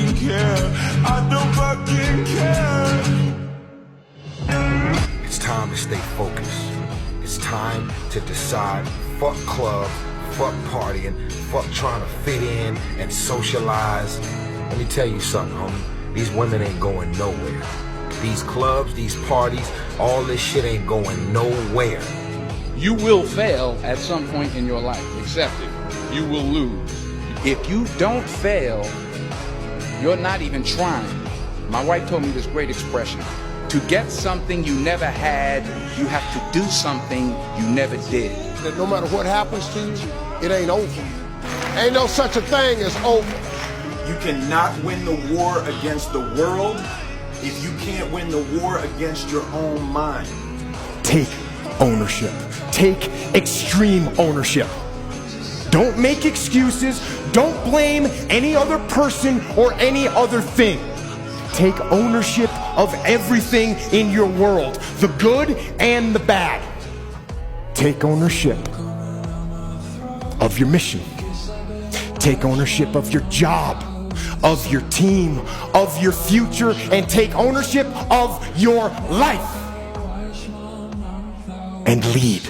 fucking care. I don't fucking care. It's time to stay focused. It's time to decide, fuck club, fuck partying, fuck trying to fit in and socialize. Let me tell you something, homie. These women ain't going nowhere. These clubs, these parties, all this shit ain't going nowhere. You will fail at some point in your life. Accept it. You will lose. If you don't fail, you're not even trying. My wife told me this great expression. To get something you never had, you have to do something you never did. That no matter what happens to you, it ain't over. Ain't no such a thing as over. You cannot win the war against the world if you can't win the war against your own mind. Take ownership. Take extreme ownership. Don't make excuses. Don't blame any other person or any other thing. Take ownership of everything in your world, the good and the bad. Take ownership of your mission. Take ownership of your job, of your team, of your future, and take ownership of your life. And lead.